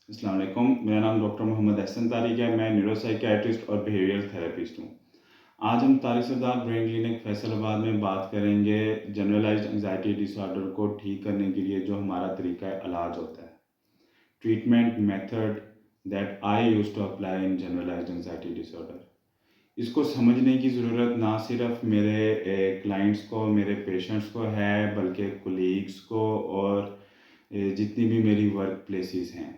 अस्सलाम वालेकुम। मेरा नाम डॉक्टर मोहम्मद अहसन तारिक है। मैं न्यूरोसाइकियाट्रिस्ट और बिहेवियरल थेरेपिस्ट हूँ। आज हम तारिक सरदार ब्रेन क्लिनिक फैसलाबाद में बात करेंगे जनरलाइज्ड एंजाइटी डिसऑर्डर को ठीक करने के लिए जो हमारा तरीका इलाज होता है, treatment method that I use to apply in generalized anxiety disorder. इसको समझने की ज़रूरत ना सिर्फ मेरे क्लाइंट्स को, मेरे पेशेंट्स को है, बल्कि कोलीग्स को और जितनी भी मेरी वर्क प्लेसेस हैं।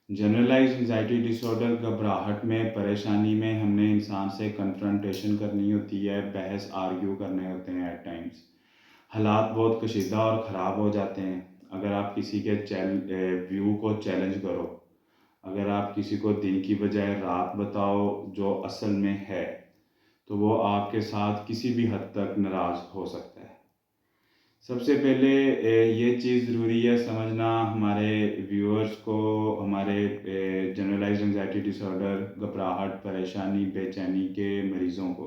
जनरलाइज एंजाइटी डिसऑर्डर घबराहट में, परेशानी में हमने इंसान से कन्फ्रंटेशन करनी होती है, बहस आर्ग्यू करने होते हैं एट टाइम्स। हालात बहुत कशीदा और ख़राब हो जाते हैं अगर आप किसी के व्यू को चैलेंज करो। अगर आप किसी को दिन की बजाय रात बताओ जो असल में है, तो वो आपके साथ किसी भी हद तक नाराज़ हो सकता है। सबसे पहले ये चीज़ ज़रूरी है समझना हमारे व्यूअर्स को, हमारे जनरलाइज्ड एंजाइटी डिसऑर्डर, घबराहट, परेशानी, बेचैनी के मरीज़ों को,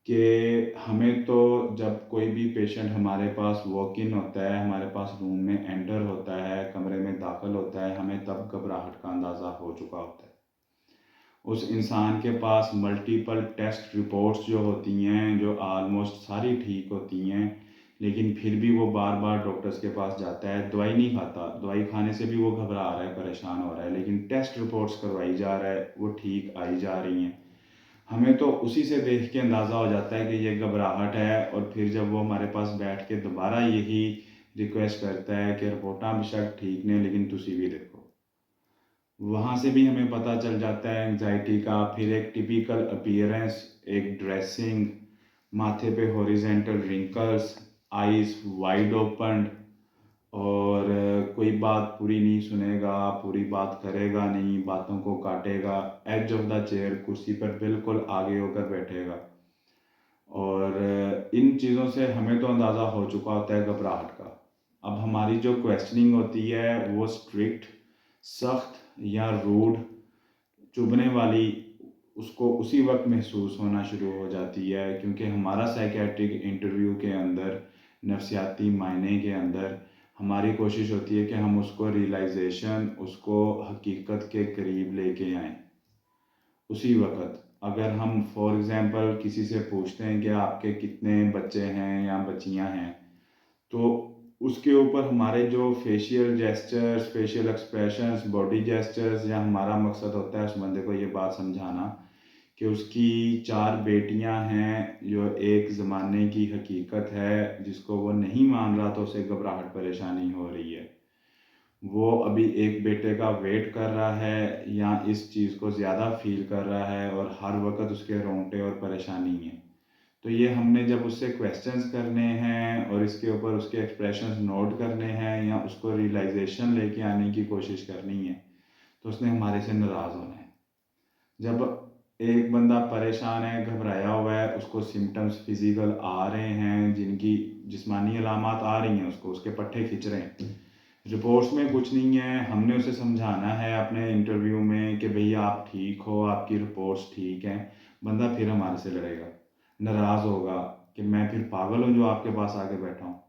कि हमें तो जब कोई भी पेशेंट हमारे पास वॉक इन होता है, हमारे पास रूम में एंटर होता है, कमरे में दाखिल होता है, हमें तब घबराहट का अंदाज़ा हो चुका होता है। उस इंसान के पास मल्टीपल टेस्ट रिपोर्ट्स जो होती हैं, जो आलमोस्ट सारी ठीक होती हैं, लेकिन फिर भी वो बार बार डॉक्टर्स के पास जाता है। दवाई नहीं खाता, दवाई खाने से भी वो घबरा रहा है, परेशान हो रहा है, लेकिन टेस्ट रिपोर्ट्स करवाई जा रहा है, वो ठीक आई जा रही हैं। हमें तो उसी से देख के अंदाज़ा हो जाता है कि ये घबराहट है, और फिर जब वो हमारे पास बैठ के दोबारा यही रिक्वेस्ट करता है कि रिपोर्टां बेशक ठीक ने, लेकिन तुसी भी देखो, वहाँ से भी हमें पता चल जाता है एंजाइटी का। फिर एक टिपिकल अपीयरेंस, एक ड्रेसिंग, माथे पे horizontal wrinkles, eyes wide open, और कोई बात पूरी नहीं सुनेगा, पूरी बात करेगा नहीं, बातों को काटेगा, एज ऑफ द चेयर, कुर्सी पर बिल्कुल आगे होकर बैठेगा। और इन चीज़ों से हमें तो अंदाज़ा हो चुका होता है घबराहट का। अब हमारी जो क्वेश्चनिंग होती है वो स्ट्रिक्ट, सख्त या रूड, चुभने वाली, उसको उसी वक्त महसूस होना शुरू हो जाती है, क्योंकि हमारा साइकेट्रिक इंटरव्यू के अंदर, नफ्सियाती मायने के अंदर, हमारी कोशिश होती है कि हम उसको रियलाइजेशन, उसको हकीकत के करीब लेके आएँ उसी वक्त। अगर हम फॉर एग्ज़ाम्पल किसी से पूछते हैं कि आपके कितने बच्चे हैं या बच्चियां हैं, तो उसके ऊपर हमारे जो facial gestures, facial expressions, body gestures, या हमारा मकसद होता है उस बंदे को ये बात समझाना कि उसकी 4 बेटियां हैं, जो एक ज़माने की हकीकत है, जिसको वो नहीं मान रहा तो उसे घबराहट परेशानी हो रही है। वो अभी एक बेटे का वेट कर रहा है या इस चीज़ को ज़्यादा फ़ील कर रहा है, और हर वक्त उसके रोंगटे और परेशानी है। तो ये हमने जब उससे क्वेश्चंस करने हैं और इसके ऊपर उसके एक्सप्रेशंस नोट करने हैं, या उसको रियलाइजेशन लेके आने की कोशिश करनी है, तो उसने हमारे से नाराज़ होना है। जब एक बंदा परेशान है, घबराया हुआ है, उसको सिम्टम्स फिजिकल आ रहे हैं, जिनकी जिस्मानी अलामात आ रही हैं, उसको उसके पट्टे खिंच रहे हैं, रिपोर्ट्स में कुछ नहीं है, हमने उसे समझाना है अपने इंटरव्यू में कि भैया आप ठीक हो, आपकी रिपोर्ट्स ठीक हैं, बंदा फिर हमारे से लड़ेगा, नाराज़ होगा कि मैं फिर पागल हूँ जो आपके पास आके बैठा हूँ,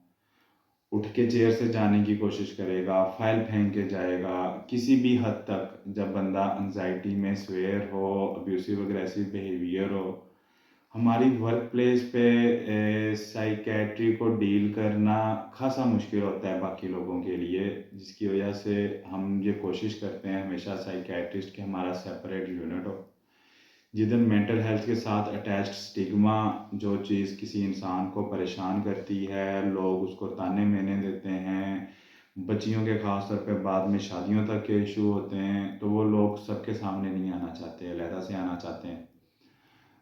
उठ के चेयर से जाने की कोशिश करेगा, फाइल फेंक के जाएगा। किसी भी हद तक जब बंदा एंजाइटी में स्वेयर हो, अब्यूसिव अग्रेसिव बिहेवियर हो, हमारी वर्क प्लेस पे साइकेट्री को डील करना खासा मुश्किल होता है बाकी लोगों के लिए, जिसकी वजह से हम ये कोशिश करते हैं हमेशा साइकेट्रिस्ट कि हमारा सेपरेट यूनिट हो। जिधर मेंटल हेल्थ के साथ अटैच्ड स्टिग्मा, जो चीज़ किसी इंसान को परेशान करती है, लोग उसको ताने मेने देते हैं, बच्चियों के ख़ास तौर पे बाद में शादियों तक के इशू होते हैं, तो वो लोग सबके सामने नहीं आना चाहते, अलहदा से आना चाहते हैं।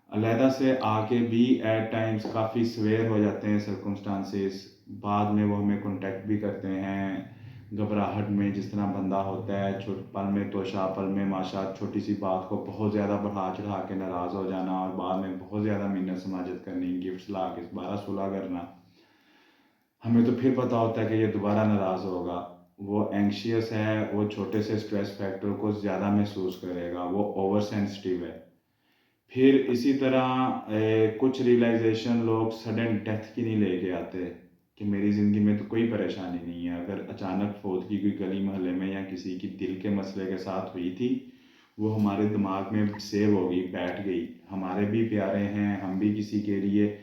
अलहदा से आके भी एट टाइम्स काफ़ी स्वेयर हो जाते हैं सर्कमस्टांसेस, बाद में वो हमें कॉन्टेक्ट भी करते हैं। घबराहट में जिस तरह बंदा होता है, छोट पल में तोशा, पल में माशा, छोटी सी बात को बहुत ज़्यादा बढ़ा चढ़ा के नाराज़ हो जाना, और बाद में बहुत ज़्यादा मिन्नत समाजत करनी, गिफ्ट्स ला के दोबारा सुलह करना। हमें तो फिर पता होता है कि ये दोबारा नाराज़ होगा, वो एंग्शियस है, वो छोटे से स्ट्रेस फैक्टर को ज़्यादा महसूस करेगा, वो ओवर सेंसिटिव है। फिर इसी तरह कुछ रियलाइजेशन लोग सडन डेथ की नहीं लेके आते, कि मेरी ज़िंदगी में तो कोई परेशानी नहीं है। अगर अचानक फौत की कोई गली मोहल्ले में या किसी की दिल के मसले के साथ हुई थी, वो हमारे दिमाग में सेव हो गई, बैठ गई। हमारे भी प्यारे हैं, हम भी किसी के लिए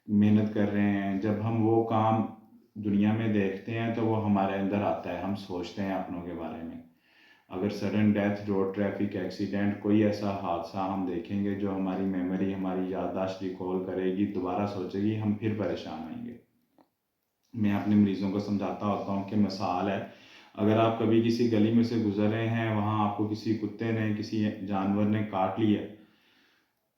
मेहनत कर रहे हैं। जब हम वो काम दुनिया में देखते हैं तो वो हमारे अंदर आता है, हम सोचते हैं अपनों के बारे में। अगर sudden death, road traffic accident, कोई ऐसा हादसा हम देखेंगे जो हमारी मेमोरी, हमारी याददाश्त रिकॉल करेगी, दोबारा सोचेगी, हम फिर परेशान होंगे। मैं अपने मरीज़ों को समझाता होता हूँ कि मिसाल है, अगर आप कभी किसी गली में से गुजर रहे हैं, वहाँ आपको किसी कुत्ते ने, किसी जानवर ने काट लिया,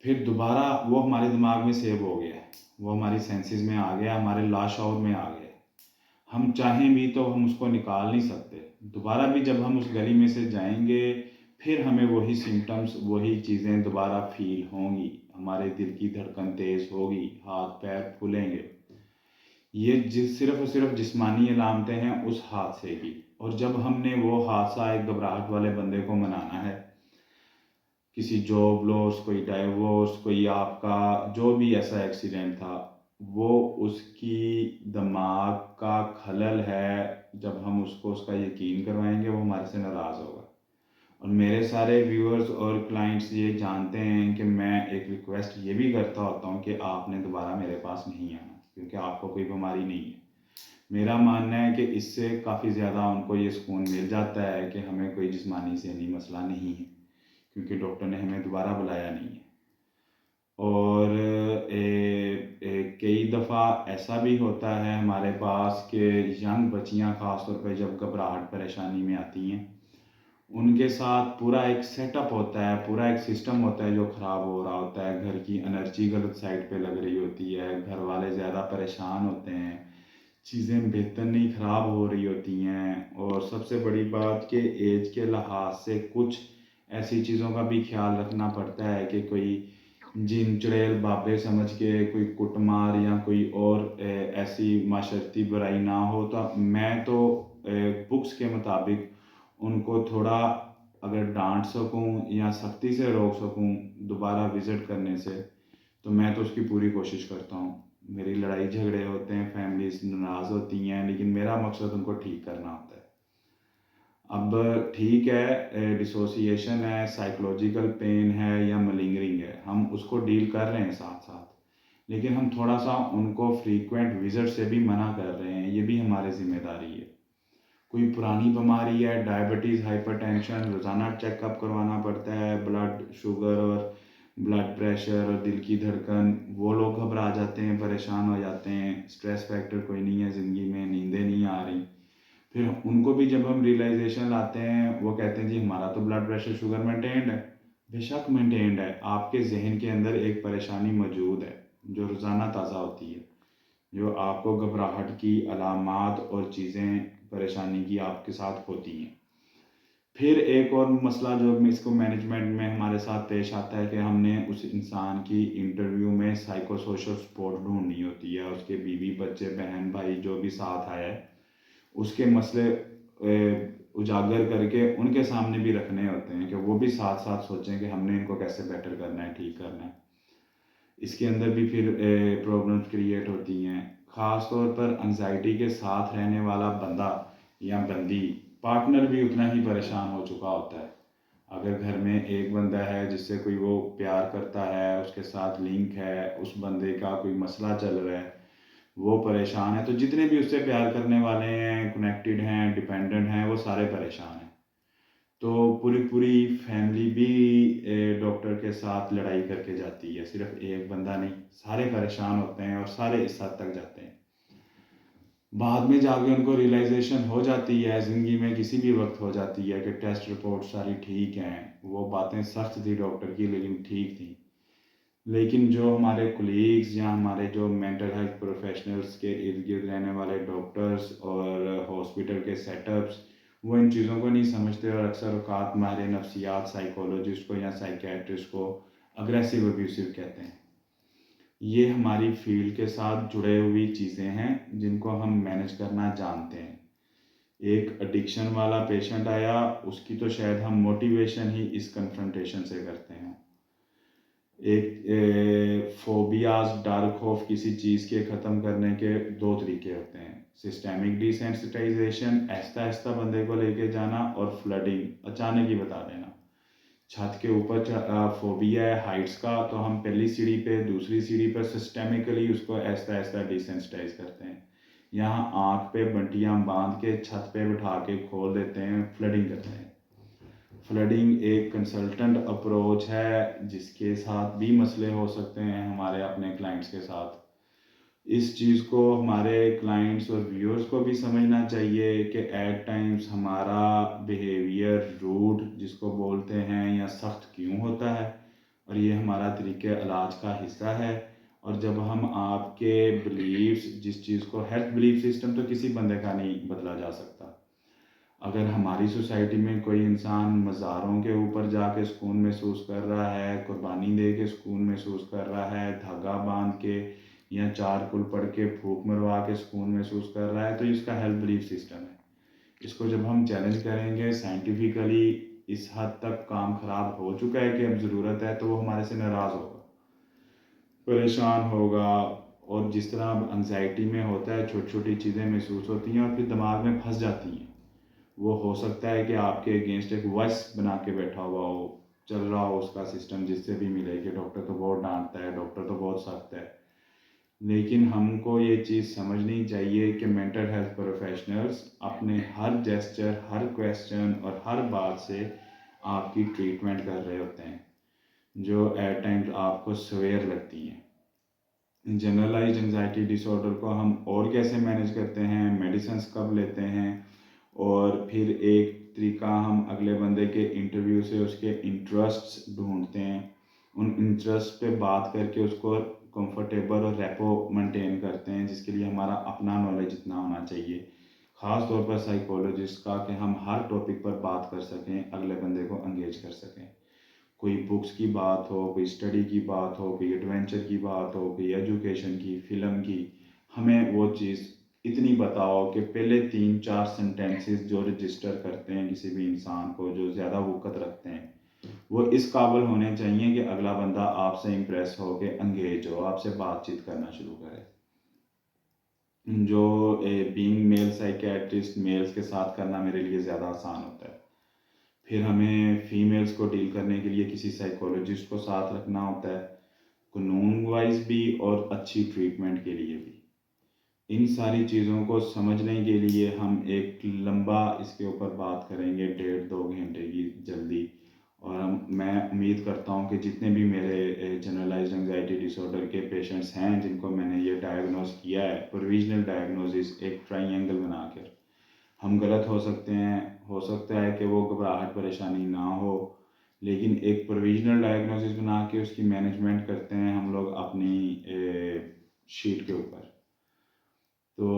फिर दोबारा वो हमारे दिमाग में सेव हो गया है, वो हमारी सेंसेस में आ गया, हमारे लाशौर में आ गया। हम चाहें भी तो हम उसको निकाल नहीं सकते। दोबारा भी जब हम उस गली में से जाएंगे, फिर हमें वही सिम्टम्स, वही चीज़ें दोबारा फील होंगी। हमारे दिल की धड़कन तेज़ होगी, हाथ पैर फूलेंगे। ये सिर्फ और सिर्फ जिस्मानी अलामतें हैं उस हादसे की। और जब हमने वो हादसा एक घबराहट वाले बंदे को मनाना है, किसी जॉब लॉस, कोई डाइवोर्स, कोई आपका जो भी ऐसा एक्सीडेंट था, वो उसकी दिमाग का खलल है। जब हम उसको उसका यकीन करवाएंगे, वो हमारे से नाराज़ होगा। और मेरे सारे व्यूअर्स और क्लाइंट्स ये जानते हैं कि मैं एक रिक्वेस्ट ये भी करता होता हूँ कि आपने दोबारा मेरे पास नहीं आना, क्योंकि आपको कोई बीमारी नहीं है। मेरा मानना है कि इससे काफ़ी ज़्यादा उनको ये सुकून मिल जाता है कि हमें कोई जिस्मानी सेहनी मसला नहीं है, क्योंकि डॉक्टर ने हमें दोबारा बुलाया नहीं है। और कई दफ़ा ऐसा भी होता है हमारे पास कि यंग बच्चियां ख़ास तौर पे जब घबराहट परेशानी में आती हैं, उनके साथ पूरा एक सेटअप होता है, पूरा एक सिस्टम होता है जो ख़राब हो रहा होता है। घर की एनर्जी गलत साइड पे लग रही होती है, घर वाले ज़्यादा परेशान होते हैं, चीज़ें बेहतर नहीं, ख़राब हो रही होती हैं। और सबसे बड़ी बात कि एज के लिहाज से कुछ ऐसी चीज़ों का भी ख्याल रखना पड़ता है कि कोई जिन चुड़ैल बाबे समझ के कोई कुटमार या कोई और ऐसी माशरती बुराई ना हो। तो मैं तो बुक्स के मुताबिक उनको थोड़ा अगर डांट सकूं या सख्ती से रोक सकूं दोबारा विज़िट करने से, तो मैं तो उसकी पूरी कोशिश करता हूँ। मेरी लड़ाई झगड़े होते हैं, फैमिलीज नाराज़ होती हैं, लेकिन मेरा मकसद उनको ठीक करना होता है। अब ठीक है, डिसोसिएशन है, साइकोलॉजिकल पेन है या मलिंगरिंग है, हम उसको डील कर रहे हैं साथ साथ, लेकिन हम थोड़ा सा उनको फ्रीक्वेंट विजिट से भी मना कर रहे हैं, ये भी हमारी जिम्मेदारी है। कोई पुरानी बीमारी है, डायबिटीज़, हाइपरटेंशन, रोज़ाना चेकअप करवाना पड़ता है, ब्लड शुगर और ब्लड प्रेशर और दिल की धड़कन, वो लोग घबरा जाते हैं, परेशान हो जाते हैं। स्ट्रेस फैक्टर कोई नहीं है ज़िंदगी में, नींदें नहीं आ रही। फिर उनको भी जब हम रियलाइजेशन लाते हैं, वो कहते हैं जी हमारा तो ब्लड प्रेशर शुगर मेंटेन्ड है। बेशक मेंटेन्ड है, आपके जहन के अंदर एक परेशानी मौजूद है जो रोज़ाना ताज़ा होती है, जो आपको घबराहट की अलामात और चीज़ें परेशानी की आपके साथ होती हैं। फिर एक और मसला जो इसको मैनेजमेंट में हमारे साथ पेश आता है कि हमने उस इंसान की इंटरव्यू में साइको सोशल सपोर्ट ढूंढनी होती है। उसके बीवी बच्चे बहन भाई जो भी साथ आया है, उसके मसले उजागर करके उनके सामने भी रखने होते हैं कि वो भी साथ साथ सोचें कि हमने इनको कैसे बेटर करना है, ठीक करना है। इसके अंदर भी फिर प्रॉब्लम्स क्रिएट होती हैं। ख़ास तौर पर एंजाइटी के साथ रहने वाला बंदा या बंदी, पार्टनर भी उतना ही परेशान हो चुका होता है। अगर घर में एक बंदा है जिससे कोई वो प्यार करता है, उसके साथ लिंक है, उस बंदे का कोई मसला चल रहा है, वो परेशान है, तो जितने भी उससे प्यार करने वाले हैं, कनेक्टेड हैं, डिपेंडेंट हैं, वो सारे परेशान हैं। तो पूरी पूरी फैमिली भी डॉक्टर के साथ लड़ाई करके जाती है, सिर्फ एक बंदा नहीं, सारे परेशान होते हैं और सारे इस हद तक जाते हैं। बाद में जाके उनको रियलाइजेशन हो जाती है, ज़िंदगी में किसी भी वक्त हो जाती है कि टेस्ट रिपोर्ट सारी ठीक हैं, वो बातें सख्त थी डॉक्टर की लेकिन ठीक थी। लेकिन जो हमारे कोलीग्स या हमारे जो मेंटल हेल्थ प्रोफेशनल्स के इर्द गिर्द रहने वाले डॉक्टर्स और हॉस्पिटल के सेटअप्स, वो इन चीज़ों को नहीं समझते और अक्सर औकात माहिर नफ्सियात साइकोलॉजिस्ट को या साइकेट्रिस्ट को अग्रेसिव अब्यूसिव कहते हैं। ये हमारी फील्ड के साथ जुड़े हुई चीज़ें हैं जिनको हम मैनेज करना जानते हैं। एक एडिक्शन वाला पेशेंट आया, उसकी तो शायद हम मोटिवेशन ही इस कन्फ्रंटेशन से करते हैं। एक फोबियाज, डर, खौफ किसी चीज़ के ख़त्म करने के दो तरीके होते हैं। सिस्टेमिक डिसेंसिटाइजेशन, आहिस्ता आहिस्ता बंदे को लेके जाना, और फ्लडिंग, अचानक ही बता देना। छत के ऊपर फोबिया है हाइट्स का, तो हम पहली सीढ़ी पे, दूसरी सीढ़ी पर सिस्टेमिकली उसको आहिस्ता आहिस्ता डिसेंसिटाइज करते हैं। यहाँ आँख पे बंटियाँ बांध के छत पे बिठा के खोल देते हैं, फ्लडिंग करते हैं। फ्लडिंग एक कंसल्टेंट अप्रोच है जिसके साथ भी मसले हो सकते हैं हमारे अपने क्लाइंट्स के साथ। इस चीज़ को हमारे क्लाइंट्स और व्यूअर्स को भी समझना चाहिए कि एट टाइम्स हमारा बिहेवियर रूड जिसको बोलते हैं या सख्त क्यों होता है, और ये हमारा तरीके इलाज का हिस्सा है। और जब हम आपके बिलीव्स, जिस चीज़ को हेल्थ बिलीफ सिस्टम तो किसी बंदे का नहीं बदला जा सकता। अगर हमारी सोसाइटी में कोई इंसान मज़ारों के ऊपर जाके सुकून महसूस कर रहा है, कुर्बानी दे के सुकून महसूस कर रहा है, धागा बांध के या चार कुल पढ़ के फूक मरवा के सुकून महसूस कर रहा है, तो इसका हेल्थ बिलीफ सिस्टम है। इसको जब हम चैलेंज करेंगे साइंटिफिकली, इस हद तक काम ख़राब हो चुका है कि अब ज़रूरत है, तो वो हमारे से नाराज़ होगा, परेशान होगा। और जिस तरह अब एंग्जाइटी में होता है, छोटी छोटी चीज़ें महसूस होती हैं और फिर दिमाग में फंस जाती हैं। वो हो सकता है कि आपके अगेंस्ट एक वॉइस बना के बैठा हुआ हो, चल रहा हो उसका सिस्टम, जिससे भी मिले कि डॉक्टर तो बहुत डांटता है, डॉक्टर तो बहुत सख्त है। लेकिन हमको ये चीज़ समझनी चाहिए कि मेंटल हेल्थ प्रोफेशनल्स अपने हर जेस्चर, हर क्वेश्चन और हर बात से आपकी ट्रीटमेंट कर रहे होते हैं, जो एट टाइम्स आपको सवेयर लगती हैं। जनरलाइज्ड एंजाइटी डिसऑर्डर को हम और कैसे मैनेज करते हैं, मेडिसिन कब लेते हैं, और फिर एक तरीका हम अगले बंदे के इंटरव्यू से उसके इंटरेस्ट्स ढूंढते हैं, उन इंटरेस्ट पे बात करके उसको कंफर्टेबल और रेपो मेंटेन करते हैं, जिसके लिए हमारा अपना नॉलेज इतना होना चाहिए, ख़ास तौर पर साइकोलॉजिस्ट का, कि हम हर टॉपिक पर बात कर सकें, अगले बंदे को एंगेज कर सकें। कोई बुक्स की बात हो, कोई स्टडी की बात हो, कोई एडवेंचर की बात हो, कोई एजुकेशन की, फिल्म की, हमें वो चीज़ इतनी बताओ कि पहले 3-4 सेंटेंसेस जो रजिस्टर करते हैं किसी भी इंसान को, जो ज़्यादा वक़्त रखते हैं, वो इस काबिल होने चाहिए कि अगला बंदा आपसे इम्प्रेस हो के एंगेज हो, आपसे बातचीत करना शुरू करे। जो बीइंग मेल साइकियाट्रिस्ट, मेल्स के साथ करना मेरे लिए ज़्यादा आसान होता है। फिर हमें फीमेल्स को डील करने के लिए किसी साइकोलॉजिस्ट को साथ रखना होता है, कानून वाइज भी और अच्छी ट्रीटमेंट के लिए भी। इन सारी चीज़ों को समझने के लिए हम एक लंबा इसके ऊपर बात करेंगे, 1.5-2 घंटे की जल्दी। और मैं उम्मीद करता हूँ कि जितने भी मेरे जनरलाइज्ड एंजाइटी डिसऑर्डर के पेशेंट्स हैं जिनको मैंने ये डायग्नोज किया है, प्रोविजनल डायग्नोसिस एक ट्राइंगल बनाकर, हम गलत हो सकते हैं, हो सकता है कि वो घबराहट परेशानी ना हो, लेकिन एक प्रोविजनल डायग्नोसिस बना के उसकी मैनेजमेंट करते हैं हम लोग अपनी शीट के ऊपर। तो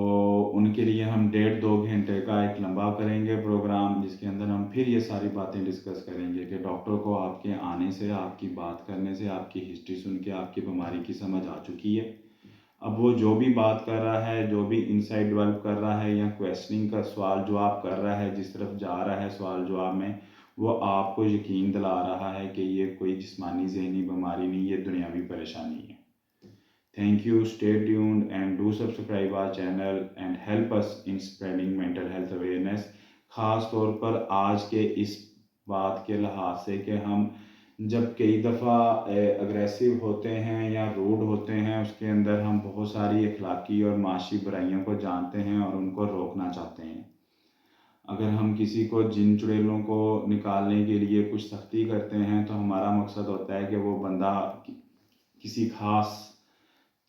उनके लिए हम 1.5-2 घंटे का एक लंबा करेंगे प्रोग्राम, जिसके अंदर हम फिर ये सारी बातें डिस्कस करेंगे कि डॉक्टर को आपके आने से, आपकी बात करने से, आपकी हिस्ट्री सुन के आपकी बीमारी की समझ आ चुकी है। अब वो जो भी बात कर रहा है, जो भी इंसाइट डेवलप कर रहा है, या क्वेश्चनिंग का सवाल जवाब कर रहा है, जिस तरफ जा रहा है सवाल जवाब में, वो आपको यकीन दिला रहा है कि ये कोई जिस्मानी ज़हनी बीमारी नहीं, ये दुनियावी परेशानी है। Thank you, stay tuned and do subscribe our channel and help us in spreading mental health awareness। ख़ास तौर पर आज के इस बात के लिहाज से कि हम जब कई दफ़ा अग्रेसिव होते हैं या रूड होते हैं, उसके अंदर हम बहुत सारी अखलाकी और माशी बुराइयों को जानते हैं और उनको रोकना चाहते हैं। अगर हम किसी को, जिन चुड़ैलों को निकालने के लिए कुछ सख्ती करते हैं, तो हमारा मकसद होता है कि वो बंदा किसी ख़ास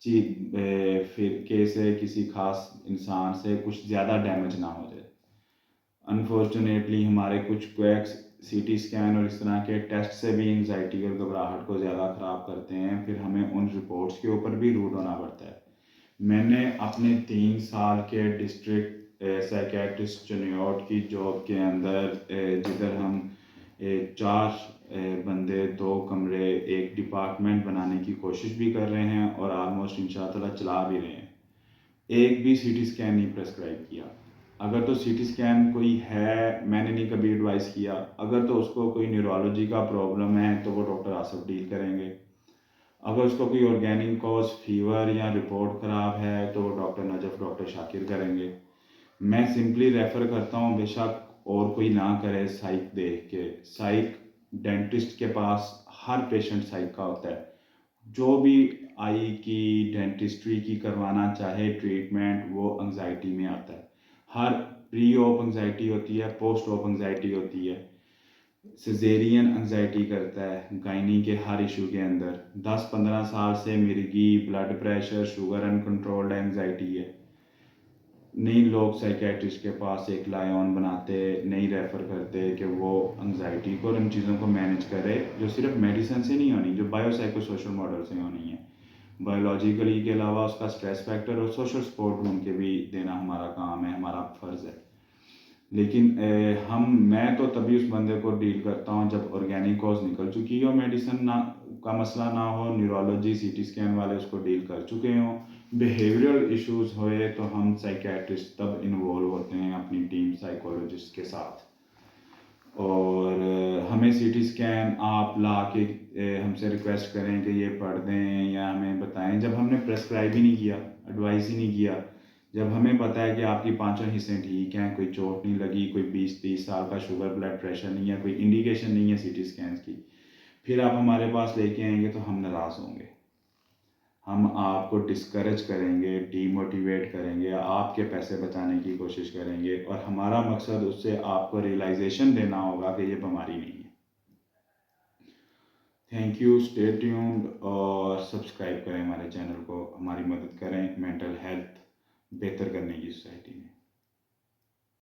फिरके से, किसी खास इंसान से कुछ ज़्यादा डैमेज ना हो जाए। अनफॉर्चुनेटली हमारे कुछ क्वैक्स सीटी स्कैन और इस तरह के टेस्ट से भी एंजाइटी और घबराहट को ज़्यादा ख़राब करते हैं, फिर हमें उन रिपोर्ट्स के ऊपर भी रूड होना पड़ता है। मैंने अपने 3 साल के डिस्ट्रिक्ट साइकेट्रिस्ट चुनियोट की जॉब के अंदर, जिधर हम 4 बंदे, 2 कमरे, एक डिपार्टमेंट बनाने की कोशिश भी कर रहे हैं और आलमोस्ट इंशाअल्लाह चला भी रहे हैं, एक भी सीटी स्कैन नहीं प्रेस्क्राइब किया। अगर तो सीटी स्कैन कोई है, मैंने नहीं कभी एडवाइस किया। अगर तो उसको कोई न्यूरोलॉजी का प्रॉब्लम है तो वो डॉक्टर आसिफ डील करेंगे। अगर उसको कोई ऑर्गेनिक कॉज फीवर या रिपोर्ट ख़राब है तो वो डॉक्टर नजफ़, डॉक्टर शाकिर करेंगे। मैं सिंपली रेफ़र करता हूँ, बेशक और कोई ना करे साइक देख के। साइक डेंटिस्ट के पास हर पेशेंट साइक का होता है। जो भी आई की डेंटिस्ट्री की करवाना चाहे ट्रीटमेंट, वो एंग्जाइटी में आता है। हर प्री ऑप एंग्जाइटी होती है, पोस्ट ऑप एंग्जाइटी होती है। सिजेरियन एंग्जाइटी करता है गायनी के हर इशू के अंदर। 10-15 साल से मिर्गी, blood pressure, sugar uncontrolled anxiety है। नहीं लोग साइकेट्रिस्ट के पास एक लायन बनाते, नहीं रेफ़र करते कि वो एंग्जाइटी को और इन चीज़ों को मैनेज करे, जो सिर्फ मेडिसिन से नहीं होनी, जो बायोसाइकोसोशल मॉडल से होनी है। बायोलॉजिकली के अलावा उसका स्ट्रेस फैक्टर और सोशल सपोर्ट ढूंढ के भी देना हमारा काम है, हमारा फ़र्ज़ है। लेकिन मैं तो तभी उस बंदे को डील करता हूँ जब ऑर्गेनिक कॉज निकल चुकी हो, मेडिसिन ना का मसला ना हो, न्यूरोलॉजी सीटी स्कैन वाले उसको डील कर चुके हों, बिहेवियरल इश्यूज होए तो हम साइकेट्रिस्ट तब इन्वॉल्व होते हैं अपनी टीम साइकोलॉजिस्ट के साथ। और हमें सीटी स्कैन आप ला के हमसे रिक्वेस्ट करें कि ये पढ़ दें या हमें बताएं, जब हमने प्रेस्क्राइब ही नहीं किया, एडवाइस ही नहीं किया, जब हमें पता है कि आपकी पांचों हिस्से ठीक हैं, कोई चोट नहीं लगी, कोई 20-30 साल का शुगर ब्लड प्रेशर नहीं है, कोई इंडिकेशन नहीं है सीटी स्कैन की, फिर आप हमारे पास लेके आएंगे तो हम नाराज़ होंगे। हम आपको डिस्करेज करेंगे, डीमोटिवेट करेंगे, आपके पैसे बचाने की कोशिश करेंगे, और हमारा मकसद उससे आपको रियलाइजेशन देना होगा कि ये बीमारी नहीं है। थैंक यू, स्टे ट्यून्ड और सब्सक्राइब करें हमारे चैनल को, हमारी मदद करें मेंटल हेल्थ बेहतर करने की सोसाइटी में।